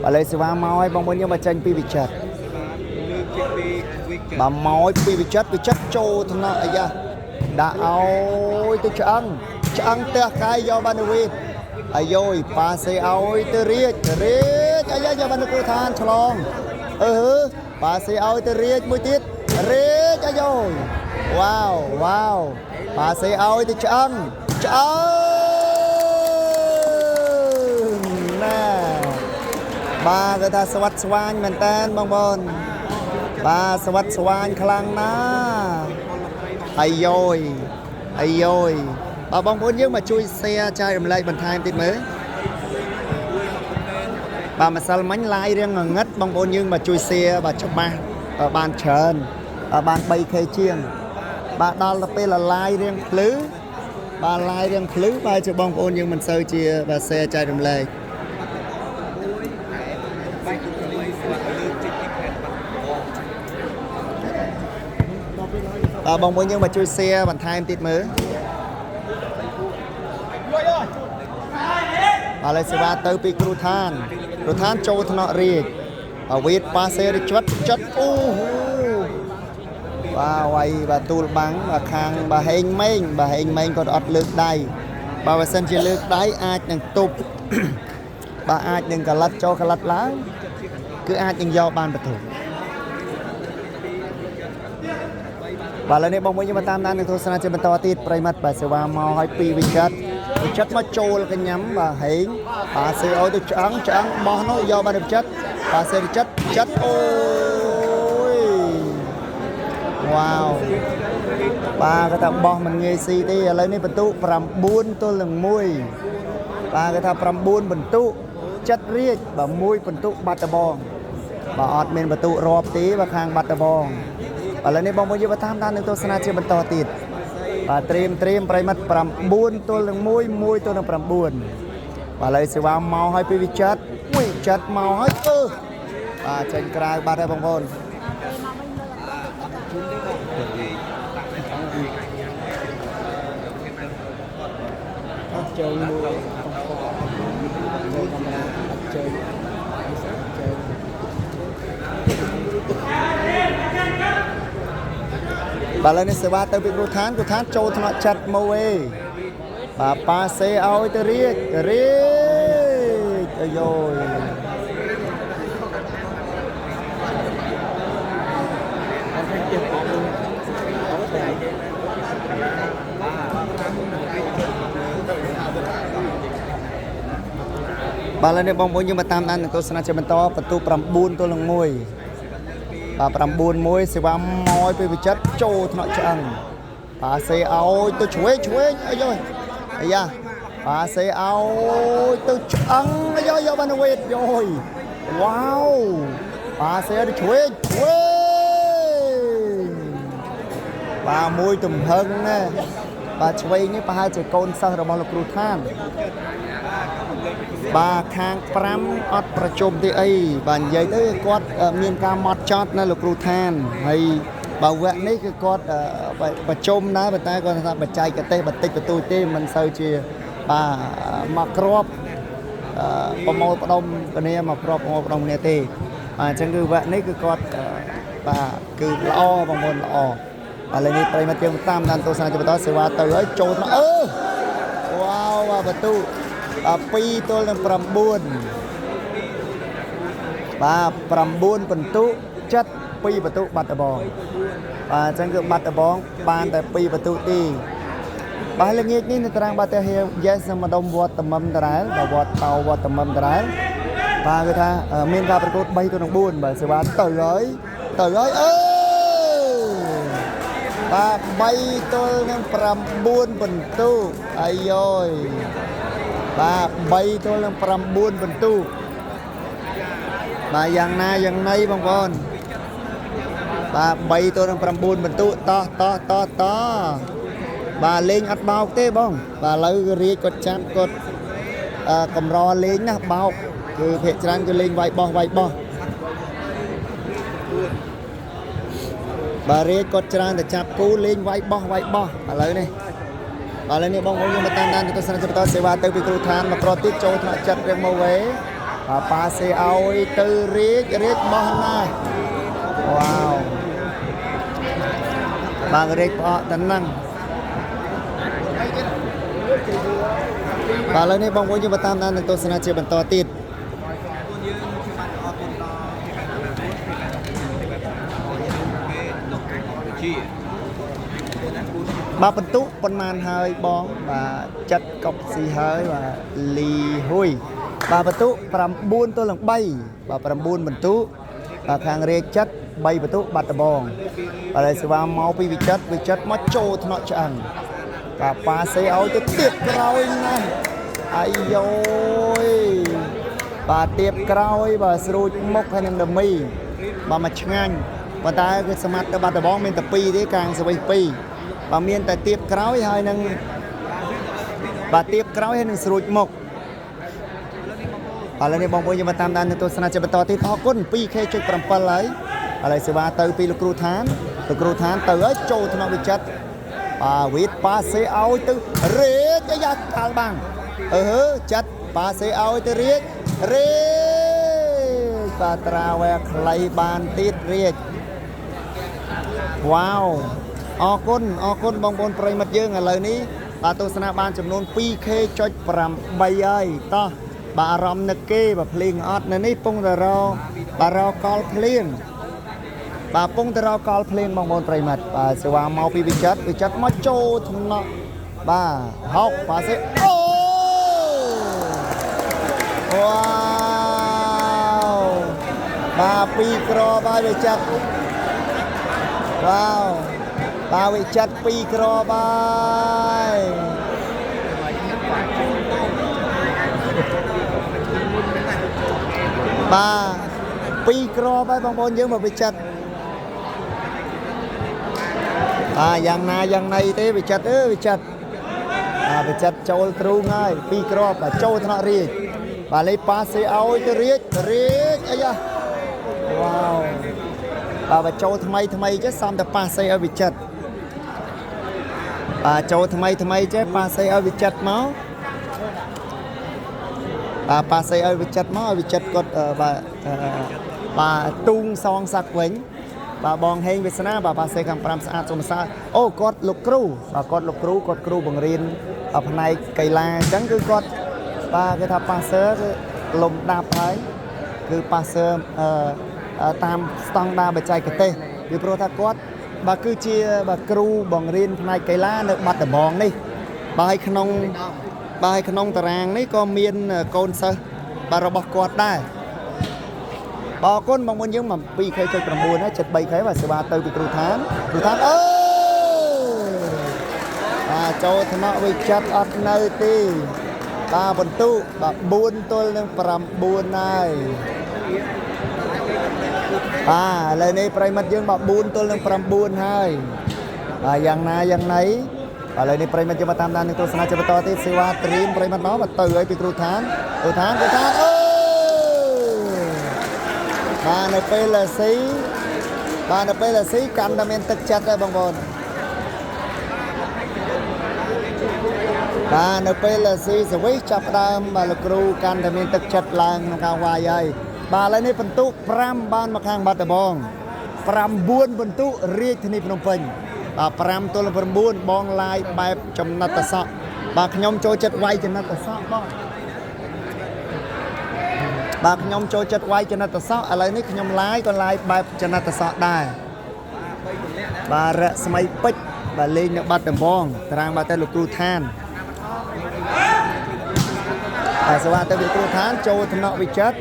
bà lấy sự vào máu hay bong bóng nhưng mà tranh pi bị chật bà máu pi bị chật trâu thằng nào ấy đã ôi tôi chẳng tia cái do ban đầu ai rồi bà sẽ ôi tôi riết ai do ban đầu than chlong bà sẽ ôi tôi riết mũi tiết riết ai rồi wow bà sẽ ôi tôi chẳng nè bà cái ta sวัสดิ์สวรรค์เหมือนกันบางบนbàสวัสดิ์สวรรค์ครั้งนะไอ้ย่อยbà bong bóng nhưng mà chui xe trai làm lại bàn thai em tin mới bà mà sao mánh lai riêng ngất bong bóng nhưng mà chui xe bà chụp ba ở bàn trần ở bàn bay khe chiêng bà đo là pe là lai riêng lứ bà lai riêng lứ bà chụp bong bóng nhưng mình sơ chia bà xe trai làm lại bong bóng nhưng mà chui xe bàn thai em tin mới bà lại sẽ ba tới pi cừu than châu thọ riết viết pa xe đi chất bà quay bà tul bắn bà khang bà hình mênh còn ọt lược đầy bà sân chỉ lược đáy ai đừng tục bà ai đừng cả lật cho cả lật lá cứ ai đừng do ban bật thủ bà lên đây bong bóng nhưng mà tam nan được thôi sang trên bàn to tít pray mặt bà sẽ vào mò hai pi vị chất mà trôi cái nhắm bà hến bà sẽ ôi tôi trắng mò nó do ban được chất bà sẽ chất ôi wow bà cái thằng bò mình nghe si đi lấy này bẩn tu pram buôn tôi lần môi bà cái thằng pram buôn bẩn tu chất riết bà môi bẩn tu bát bong bà ọt mình bà tụ rộp tí bà khang bát bong bà lần này bong bông như bà tham đan được tôi sana chưa bật to tịt bà trim prai mất pram buôn tôi là môi tôi là pram buôn bà lấy sự vào màu hay pi chặt màu hết bà trên cài bà đây bong bồn chơi mua chơi bà lên sẽ ba tới bị cô thán trâu thọ chặt màu ấy bà pa xe ao tới riết rồi bà lên đây bong bóng nhưng mà tam ăn tôi sẽ bật to và tu pram buôn tôi là ngồi bà pram buôn môi sẽ vào môi về chất trâu thọ chẳng bà xe ao tôi chuối ấy rồi ấy da bà xe ao tôi ăn ấy rồi bà nó quệt rồi wow bà xe đi chuối bà môi tùm hân nè bà chuối như bà hai trẻ con sao rồi bao lục rụt than bà khang pram ọtประชุม ที่ អី បាទ និយាយ ទៅ គាត់ មាន ការ មក ចត់ នៅ លោក គ្រូ ឋាន ហើយ បើ វគ្គ នេះ គឺ គាត់ ប្រជុំ ដែរ ប៉ុន្តែ គាត់ ថា បច្ចេកទេស បន្តិច បន្តួច ទេ មិន សូវ ជា បាទ មក គ្រាប់ ប្រមូល ផ្ដុំ គ្នា មក គ្រាប់ ប្រមូល ផ្ដុំ គ្នា ទេ បាទ អញ្ចឹង គឺ វគ្គ នេះ គឺ គាត់ បាទ គឺ ល្អ បងប្អូន ល្អ ឥឡូវ នេះ ប្រិយមិត្ត យើង តាម ដាន ទស្សនា បន្ត សេវា ទៅ ហើយ ចូល វ៉ាវ បាទ បន្ទូ 2 ទល់ នឹង 9 បាទ 9 បន្ទុចិត្ត 2 បន្ទុបាត់ដបង បាទ អញ្ចឹង គឺ បាត់ដបង បាន តែ 2 បន្ទុទី បាទ ល្ងាច នេះ នៅ ត្រាំង បាត់ តែ yes នៅ ម្ដុំ វត្ត តំមដរ៉ែល បាទ វត្ត តោ វត្ត តំមដរ៉ែល បាទ គឺ ថា មាន ការ ប្រកួត 3 ទល់ នឹង 4 បាទ សេវា ទៅ ហើយ បាទ 3 ទល់ នឹង 9 បន្ទុអាយយ បាទ 3 ទល់ នឹង 9 បន្ទុ បាទ យ៉ាងណាយ៉ាងណីបងប្អូន បាទ 3 ទល់ នឹង 9 បន្ទុតោះបាទ លេង អត់បោក ទេ បង បាទ ឥឡូវ រាជ គាត់ ចាំ គាត់ កម្រ លេង ណា បោក គឺ ភាគច្រើន គឺ លេង វាយបោះ បាទ រាជ គាត់ ច្រើន តែ ចាប់ គូ លេង វាយបោះ ឥឡូវ នេះ បាទ ឥឡូវ នេះ បងប្អូន យើង មក តាម ដាន ទស្សនវិជ្ជា បន្ត សេវា ទៅ ពី គ្រូ ឋាន មក ក្រោយ ទៀត ចូល ថ្នាក់ ចិត្ត រៀង មក វេ ប៉ាសេឲ្យ ទៅ រាជ បោះ ណា វ៉ាវ បាទ រាជ ផ្អក តំណឹង បាទ ឥឡូវ នេះ បងប្អូន យើង មក តាម ដាន ទស្សនវិជ្ជា បន្ត ទៀត បាទ បន្ទុក ប៉ុន្មាន ហើយ បង បាទ ចិត្ត កប់ ស៊ី ហើយ បាទ លី ហ៊ុយ បាទ បន្ទុក 9 ទល់ នឹង 3 បាទ 9 បន្ទុក បាទ ខាង រាជ ចិត្ត 3 បន្ទុក បាត់ដបង បាទ ហើយ សេវា មក ពី វិចិត្រ មក ចូល ថ្នាក់ ឆ្អឹង បាទ ប៉ាសេឲ្យ ទៅ ទៀត ក្រោយ ណា អាយយយ បាទ ទៀត ក្រោយ បាទ ស្រួច មុខ ហើយ នឹង ដមី បាទ មក ឆ្ងាញ់ ប៉ុន្តែ គឺ សមត្ថ ទៅ បាត់ដបង មាន តែ 2 ទេ កាង សវិស 2 បាទ មាន តែ ទៀត ក្រោយ ហើយ នឹង បាទ ទៀត ក្រោយ ហើយ នឹង ស្រួច មុខ ឥឡូវ នេះ បងប្អូន យើង មក តាម ដាន ទស្សនវិជ្ជា បន្ត ទៀត អរគុណ 2K.7 ហើយ ឥឡូវ សេវា ទៅ ពី លោក គ្រូ ឋាន លោក គ្រូ ឋាន ទៅ ហើយ ចូល ថ្នាក់ វិចិត្រ បាទ វិទ្យ ប៉ាសេឲ្យ ទៅ រាជ អាយ៉ា កាល់ បាំង ចិត្ត ប៉ាសេឲ្យ ទៅ រាជ បាទ ត្រាវែ ខ្លី បាន ទៀត រាជ វ៉ាវ អរគុណ បងប្អូន ប្រិយមិត្ត យើង ឥឡូវ នេះ បាទ ទស្សនា បាន ចំនួន 2K.8 ហើយ តោះ បាទ អារម្មណ៍ នឹក គេ បាទ ភ្លៀង អត់ នៅ នេះ ពង តរោ បាទ រកល ភ្លៀង បាទ ពង តរោ កល ភ្លៀង បងប្អូន ប្រិយមិត្ត បាទ សេវា មក ពី វិចិត្រ មក ចូល ថ្នាក់ បាទ ហោក ប៉ាសេ អូ វ៉ាវ បាទ 2 ក្របាយ វិចិត្រ វ៉ាវ បាទ វិចិត្រ 2 ក្របាយ បាទ ពីរគ្រាប់ហើយបងប្អូនយើងមកវិចិត្រយ៉ាងណាយ៉ាងណីទេវិចិត្រវិចិត្រវិចិត្រចូលទ្រូងហើយពីរគ្រាប់ចូលថ្នាក់រាជបាទលេប៉ាសេឲ្យទៅរាជអីយ៉ាវ៉ាបាទចូលថ្មីចេះសំតែប៉ាសេឲ្យវិចិត្របាទចូលថ្មីចេះប៉ាសេឲ្យវិចិត្រមកបាទប៉ាសេឲ្យវិចិត្រមកឲ្យវិចិត្រគាត់បាទទូងសងស័កវិញបាទបងហេងវាសនាបាទប៉ាសេខាង5ស្អាតសុំសាអូគាត់លោកគ្រូបាទគាត់លោកគ្រូគាត់គ្រូបង្រៀនផ្នែកកីឡាអញ្ចឹងគឺគាត់បាទគេថាប៉ាសឺគឺលំដាប់ហើយគឺប៉ាសឺតាមស្តង់ដារបច្ចេកទេសពីព្រោះថាគាត់បាទគឺជាបាទគ្រូបង្រៀនផ្នែកកីឡានៅបាត់ដំបងនេះបាទក្នុងតារាងនេះក៏មានកូនសិស្សបាទរបស់គាត់ដែរបាទអរគុណបងប្អូនយើង2K.9 ហើយ 73K បាទសេវាទៅពីគ្រូឋានអូបាទចូលថ្នាក់វិចិត្រអត់នៅទេបាទបន្ទុបាទ4ទល់នឹង9ហើយបាទឥឡូវនេះប្រិមិត្តយើងបាទ4ទល់នឹង9ហើយបាទយ៉ាងណាយ៉ាងណីឥឡូវនេះប្រិមិត្តយើងមកតាមដាននឹងទស្សនាជាបន្តទៀតសេវាត្រៀមប្រិមិត្តមកទៅហើយពីគ្រូឋានអូបាទនៅពេលឡាស៊ីកាន់តែមានទឹកចិត្តដែរបងប្អូនបាទនៅពេលឡាស៊ីសវិសចាប់ដើមបាទលោកគ្រូកាន់តែមានទឹកចិត្តឡើងក្នុងការវាយហើយបាទឥឡូវនេះបន្ទុក5បានមកខាងបាត់ដំបង9បន្ទុករាជធានីភ្នំពេញបាទ5ទល់9បងឡាយបែបចំណិតសក់បាទខ្ញុំចូលចិត្តវាយចំណិតសក់បងបាទខ្ញុំចូលចិត្តវាយចំណិតសក់ឥឡូវនេះខ្ញុំឡាយក៏ឡាយបែបចំណិតសក់ដែរបាទរស្មីពេជ្របាទលេងនៅបាត់ដំបងតារាងបាទទៅលោកគ្រូឋានបាទសវទៅលោកគ្រូឋានចូលថ្នាក់វិចិត្រ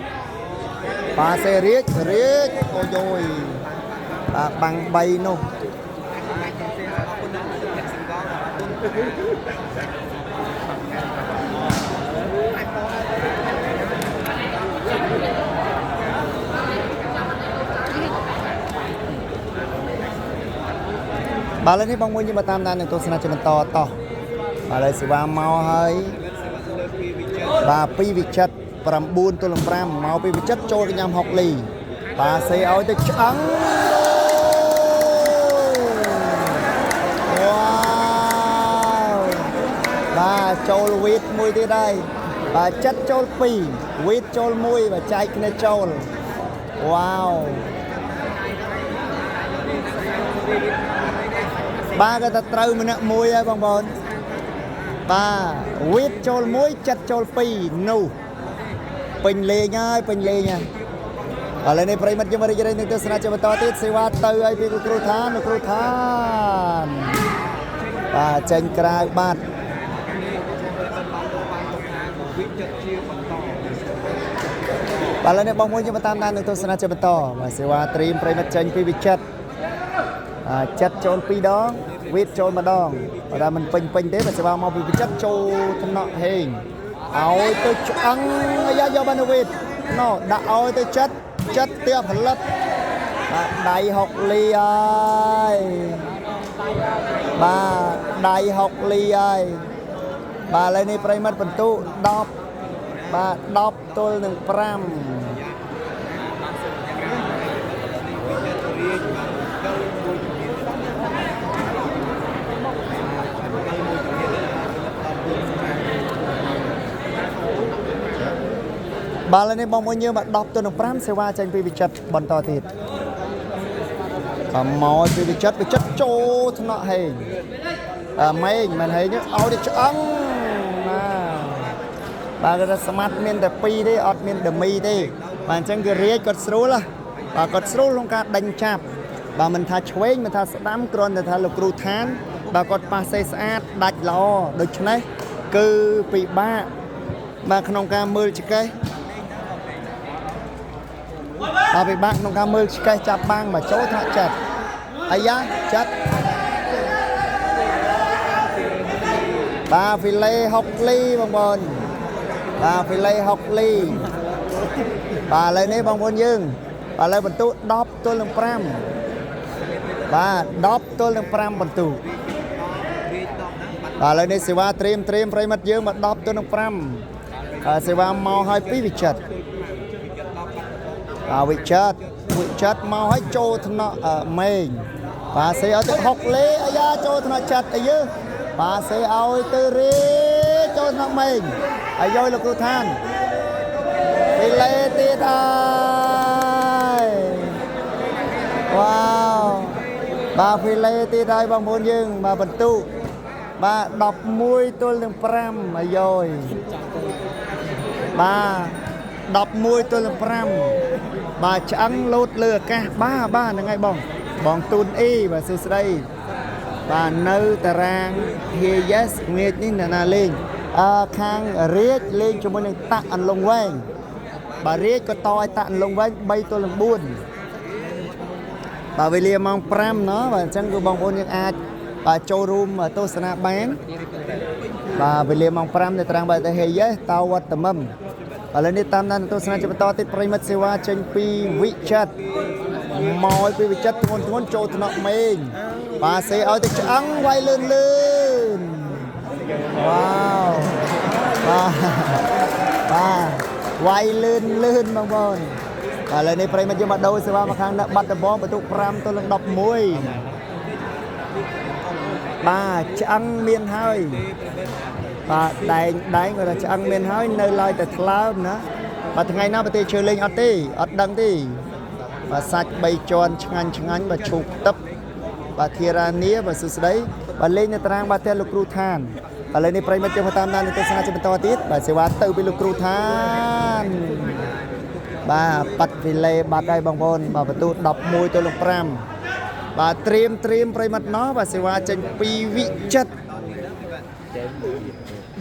បាទសេរាជអូយយបាទបាំង3នោះបាទឥឡូវនេះបងមួយយើងមកតាមដាននឹងទស្សនាជាបន្តតោះបាទឥឡូវសេវាមកហើយបាទពីវិចិត្រ9ទល់នឹង5មកពីវិចិត្រចូលកញ្ញាំ6លីបាទសេឲ្យទៅឆ្អឹងវ៉ាវបាទចូលវីតមួយទៀតហើយបាទចិត្តចូល2វីតចូល1បាទចែកគ្នាចូលវ៉ាវបាទក៏ទៅត្រូវម្នាក់មួយហើយបងប្អូនបាទវីតចូល1ចិត្តចូល2នោះពេញលេងហើយឥឡូវនេះប្រិមិត្តយើងមករីករាយនឹងទស្សនាជាបន្តទៀតសេវាទៅឲ្យពីគ្រូឋានបាទចេញក្រៅបាត់បាទឥឡូវនេះបងប្អូនយើងមកតាមដាននឹងទស្សនាជាបន្តបាទសេវាត្រៀមប្រិមិត្តចេញពីវិចិត្រចិត្តចូល2ដងវីតចូល1ដងបើថាមិនពេញទេបើសេវាមកពីវិចិត្រចូលថ្នាក់ហេងឲ្យទៅឆ្អឹងអាយ៉ាយកបានវីតណូដាក់ឲ្យទៅចិត្តផ្ទះផលិតបាទដៃ6លីហើយបាទដៃ6លីហើយបាទឥឡូវនេះប្រិមិត្តបន្ទុ10បាទ10ទល់នឹង5បាទឥឡូវនេះបងប្អូនយើងមក10ទល់នឹង5សេវាចេញពីវិចិត្របន្តទៀតមកពីវិចិត្រចូលថ្នាក់ហេងម៉េងមិនហេងឲ្យទៅឆ្អឹងណាបាទគាត់ស្មាត់មានតែ2ទេអត់មានដមីទេបាទអញ្ចឹងគឺរាជគាត់ស្រួលបាទគាត់ស្រួលក្នុងការដេញចាប់បាទមិនថាឆ្វេងមិនថាស្ដាំគ្រាន់តែថាលោកគ្រូឋានបាទគាត់ប៉ាសេស្អាតដាច់ល្អដូច្នេះគឺពិបាកបាទក្នុងការមើលឆ្កេះបាទពិបាកក្នុងការមើលឆ្កេះចាប់បាំងមកចូលថ្នាក់ចិត្តអាយ៉ាចិត្តបាទហ្វីឡេ6លីបងប្អូនបាទហ្វីឡេ6លីបាទឥឡូវនេះបងប្អូនយើង ឥឡូវបន្ទុ10ទល់នឹង5បាទ10ទល់នឹង5បន្ទុបាទឥឡូវនេះសេវាត្រៀមប្រិមិត្តយើងមក10ទល់នឹង5សេវាមកឲ្យពីវិចិត្រវិចិត្រមកឲ្យចូលថ្នាក់មេងបាទសេឲ្យទឹក6លេអាយ៉ាចូលថ្នាក់ចិត្តអីយើបាទសេឲ្យទៅរៀចូលថ្នាក់មេងអាយយលោកគ្រូឋានពីលេទៀតហើយវ៉ាវបាទពីលេទៀតហើយបងប្អូនយើងបាទបន្ទុបាទ11ទល់នឹង5អាយយបាទ11ទល់នឹង5បាទឆ្អឹងលោតលើអាកាសបាទហ្នឹងហើយបងទូនអ៊ីបាទសួស្ដីបាទនៅតារាង yes ងាកនេះណាលេងខាងរាជលេងជាមួយនឹងតាក់អន្លង់វែងបាទរាជក៏តឲ្យតាក់អន្លង់វែង3ទល់នឹង4បាទវេលាម៉ោង5ណោះបាទអញ្ចឹងគឺបងប្អូនយើងអាចបាទចូលរួមទស្សនាបានបាទវេលាម៉ោង5នៅតារាងបាទតែ yes តវត្តមឹមឥឡូវនេះតាមដានទស្សនាជាបន្តទៀតប្រិមិត្តសេវាចេញពីវិចិត្រមកពីវិចិត្រធ្ងន់ចូលថ្នាក់មេងបាទសេឲ្យទៅឆ្អឹងវាយលឿនវ៉ាវបាទវាយលឿនបងប្អូនឥឡូវនេះប្រិមិត្តយើងមកដូរសេវាមកខាងដាក់បាត់ដំបងបន្ទុក5ទល់នឹង11បាទឆ្អឹងមានហើយបាទដែងគាត់ថាឆ្អឹងមានហើយនៅឡើយតែថ្លើមណាបាទថ្ងៃណាប្រទេសជឿលេងអត់ទេអត់ដឹងទេបាទសាច់3ជាន់ឆ្ងាញ់បាទឈូកទឹកបាទធារានីបាទសួស្ដីបាទលេងនៅតារាងបាទផ្ទះលោកគ្រូឋានឥឡូវនេះប្រិមិត្តយើងតាមដានទស្សនាជាបន្តទៀតបាទសេវាទៅពីលោកគ្រូឋានបាទប៉ាត់វីលេបាត់ហើយបងប្អូនបាទបន្ទូ11ទល់នឹង5បាទត្រៀមប្រិមិត្តណោះបាទសេវាចេញពីវិចិត្រ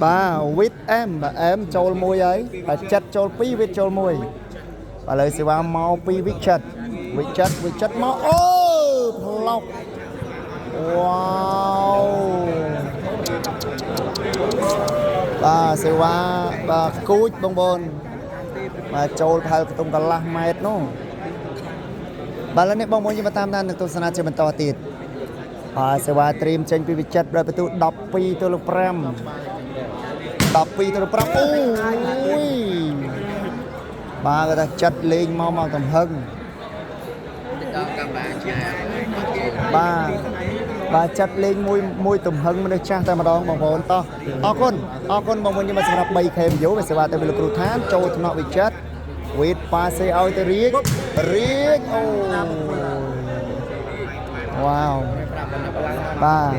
បាទវិតអែមបាទអែមចូល1ហើយបាទចិត្តចូល2វិតចូល1បាទលើសេវាមកពីវិចិត្រមកអូផ្លុកវ៉ាវបាទសេវាបាទគូចបងប្អូនបាទចូលផែលខ្ទង់កន្លះម៉ែត្រនោះបាទឥឡូវនេះបងប្អូនយើងមកតាមដានទស្សនាជាបន្តទៀតបាទសេវាត្រៀមចេញពីវិចិត្រប្រទូ12ទល់នឹង5 12ទល់នឹង5អូយបាទគាត់ថាចិត្តលេងមកកំហឹងបាទចិត្តលេងមួយទំហឹងមនុស្សចាស់តែម្ដងបងប្អូនតោះអរគុណបងប្អូនយើងមកសម្រាប់ 3K view វិសេវាទៅលោកគ្រូឋានចូលថ្នាក់វិចិត្រវិតប៉ាសេឲ្យទៅរៀកអូវ៉ាវបាទ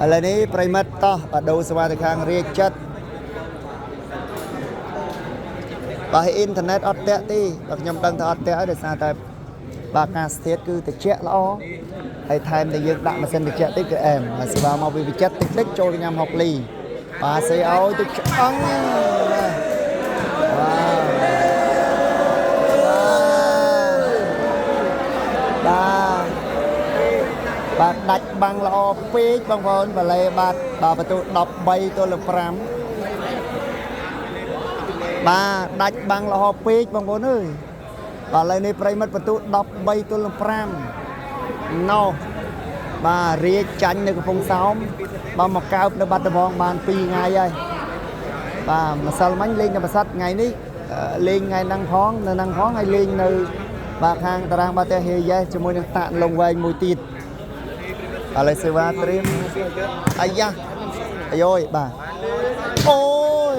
ឥឡូវនេះប្រិមិត្តតោះបដូរសេវាទៅខាងរៀកចិត្តបាទអ៊ីនធឺណិតអត់តាក់ទេបាទខ្ញុំដឹងថាអត់តាក់ហើយដោយសារតែបាទការស្ថិតគឺត្រជាក់ល្អហើយថែមតែយើងដាក់ម៉ាស៊ីនត្រជាក់តិចគឺអែមហើយសេវាមកពីវិចិត្រតិចចូលញ៉ាំហុកលីបាទសេឲ្យទៅឆ្អឹងបាទដាច់បាំងល្អពេកបងប្អូនបលេបាទបន្ទូ13ទល់នឹង5បាទដាច់បាំងល្អពេកបងប្អូនអើយបាទឥឡូវនេះប្រិមិត្តបន្ទូ13ទល់នឹង5ណោះបាទរាជចាញ់នៅកំពង់សោមបាទមកកើបនៅបាត់ដំបងបាន2ថ្ងៃហើយបាទម្សិលមិញលេងនៅប្រាសាទថ្ងៃនេះលេងថ្ងៃហ្នឹងផងនៅហ្នឹងផងហើយលេងនៅបាទខាងតារាងបាទតែហេយ៉េជាមួយនឹងតាក់លងវែងមួយទៀតឥឡូវសេវាត្រៀមអាយ៉ាអាយយបាទអូយ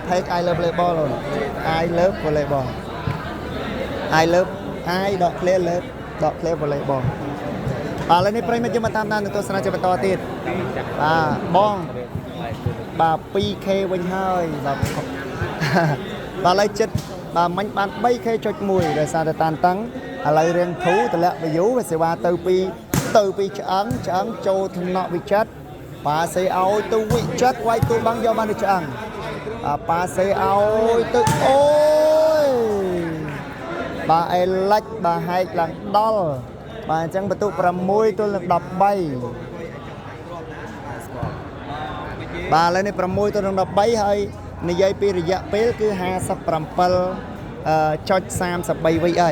page I love volleyball អូន I love volleyball I love I ដក play love ដក play volleyball ឥឡូវនេះប្រិយមិត្តយើងមកតាមដានទស្សនាជាបន្តទៀតបាទបងបាទ 2K វិញហើយបាទឥឡូវចិត្តបាទមិញបាន 3K ចុច1ដោយសារតែតានតឹងឥឡូវរៀងធូរតម្លាក់ view សេវាទៅពីឆ្អឹងចូលថ្នាក់វិចិត្រប៉ាសេឲ្យទៅវិចិត្រវាយទូលបាំងយកបានទៅឆ្អឹងប៉ាសេឲ្យទៅអូយបាទអេលិចបាទហែកឡើងដល់បាទអញ្ចឹងបន្ទុក6ទល់នឹង13បាទឥឡូវនេះ6ទល់នឹង13ហើយនិយាយពីរយៈពេលគឺ57 ចុច33វិអី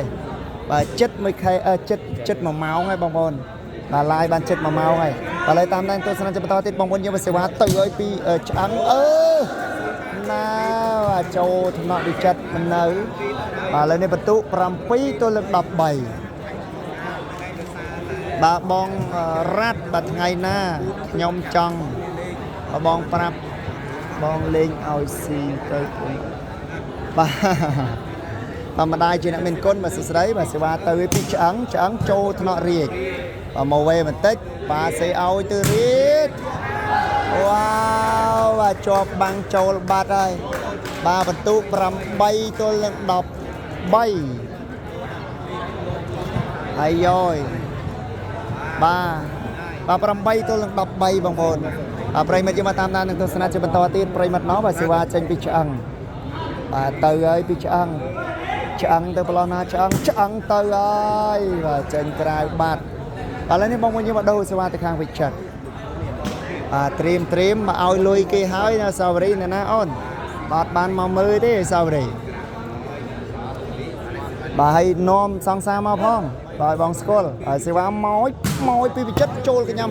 បាទចិត្តមួយខែចិត្ត1ម៉ោងហើយបងប្អូនបាទ live បានចិត្ត1ម៉ោងហើយឥឡូវតាមដានទស្សនាបន្តទៀតបងប្អូនយើងសេវាទៅឲ្យពីឆ្អឹងណាចូលថ្នាក់វិចិត្រមិននៅបាទឥឡូវនេះបន្ទុ7ទល់នឹង13បាទបងរ៉ាត់បាទថ្ងៃណាខ្ញុំចង់បងប្រាប់បងលេងឲ្យស៊ីទៅបាទបាទម្ដាយជាអ្នកមានគុណបាទសួស្ដីបាទសេវាទៅពីឆ្អឹងចូលថ្នាក់រាជបាទមកវេបន្តិចបាទសេឲ្យទៅរាជវ៉ាវបាទជាប់បាំងចូលបាត់ហើយបាទបន្ទុ8ទល់នឹង13ហើយយ៉យបាទ8ទល់នឹង13បងប្អូនប្រិមិត្តយើងមកតាមដាននឹងទស្សនាជាបន្តទៀតប្រិមិត្តមកបាទសេវាចេញពីឆ្អឹងបាទទៅហើយពីឆ្អឹងទៅប្រឡោះណាឆ្អឹងទៅហើយបាទចេញក្រៅបាត់ឥឡូវនេះបងប្អូនយើងមកដូរសេវាទៅខាងវិចិត្របាទត្រៀមមកឲ្យលុយគេហើយណាសាវរីណាណាអូនបាទបានមកមើលទេសាវរីបាទឲ្យនាំសង្សារមកផងបាទបងស្គាល់ហើយសេវាមកពីវិចិត្រចូលកញ្ញាំ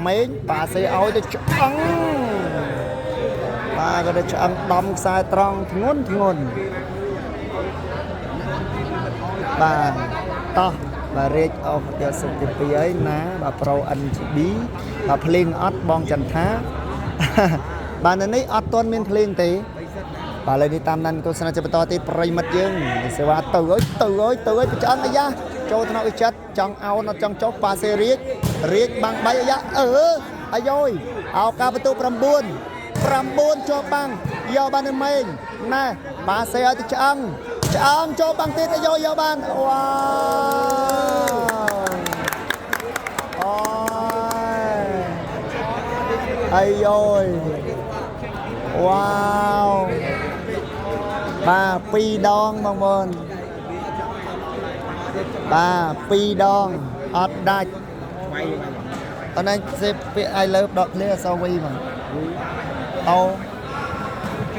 មេងបាទសេឲ្យទៅឆ្អឹងបាទក៏ទៅឆ្អឹងដំខ្សែត្រង់ធ្ងន់បាទតោះបាទរាជអស់យកសុខទី2ហើយណាបាទប្រូ NGB បាទភ្លេងអត់បងចន្ទថាបាទនៅនេះអត់ទាន់មានភ្លេងទេបាទឥឡូវនេះតាមដានទស្សនាជាបន្តទៀតប្រិមិត្តយើងសេវាទៅហើយពីឆ្អឹងអាយ៉ាចូលថ្នាក់វិចិត្រចង់អោនអត់ចង់ចុះប៉ាសេរាជបាំង3អាយ៉ាអាយ៉យអោការបន្ទុ9ជាប់បាំងយកបាននៅមេងណាប៉ាសេឲ្យទៅឆ្អឹងចូលបាំងទៀតអាយ៉យយកបានវ៉ាវអូយអាយ៉យវ៉ាវបាទ2ដងបងប្អូនបាទ2ដងអត់ដាច់អត់ណាសេពាក្យ I love ដកគ្នាអសវីបងអូ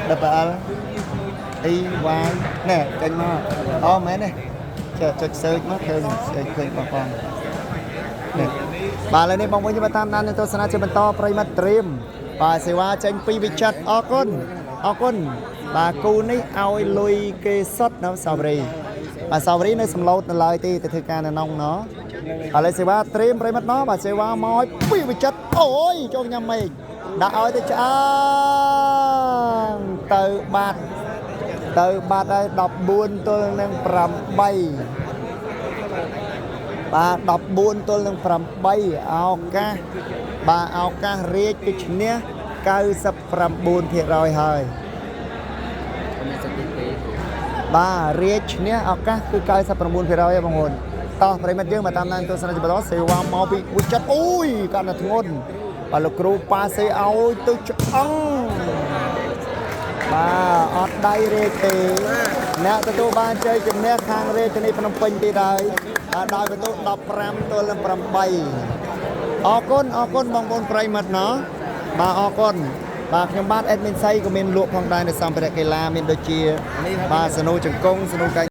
double y ណែចេញមកអូមែនទេចុច search មកឃើញបងប្អូននេះបាទឥឡូវនេះបងប្អូនយើងតាមដានទស្សនាជាបន្តប្រិមិត្តត្រៀមបាទសេវាចេញពីវិចិត្រអរគុណបាទគូនេះឲ្យលុយគេសុទ្ធនៅសាវរីបាទសាវរីនៅសំឡូតនៅឡើយទេទៅធ្វើការនៅនងណោះឥឡូវសេវាត្រៀមប្រិមិត្តមកបាទសេវាមកពីវិចិត្រអូយចូលញ៉ាំមេឃដាក់ឲ្យទៅឆ្អើងទៅបាត់ហើយ14ទល់នឹង8បាទ14ទល់នឹង8ឱកាសបាទឱកាសរាជគឺឈ្នះ 99% ហើយបាទរាជឈ្នះឱកាសគឺ 99% ហើយបងប្អូនតោះប្រិមិត្តយើងមកតាមដានទស្សនាជាបន្តសេវាមកពីវិចិត្រអូយកាន់តែធ្ងន់បាទលោកគ្រូប៉ាសេឲ្យទៅឆ្អឹងបាទអត់ដៃរាជទេអ្នកទទួលបានជ័យជំនះខាងរាជធានីភ្នំពេញទៀតហើយដោយបន្ទុក15ទល់នឹង8អរគុណបងប្អូនប្រិមិត្តណោះបាទអរគុណបាទខ្ញុំបាទអេដមីនសៃក៏មានលក់ផងដែរនៅសម្ភារៈកីឡាមានដូចជាបាទសនុជង្គង់សនុក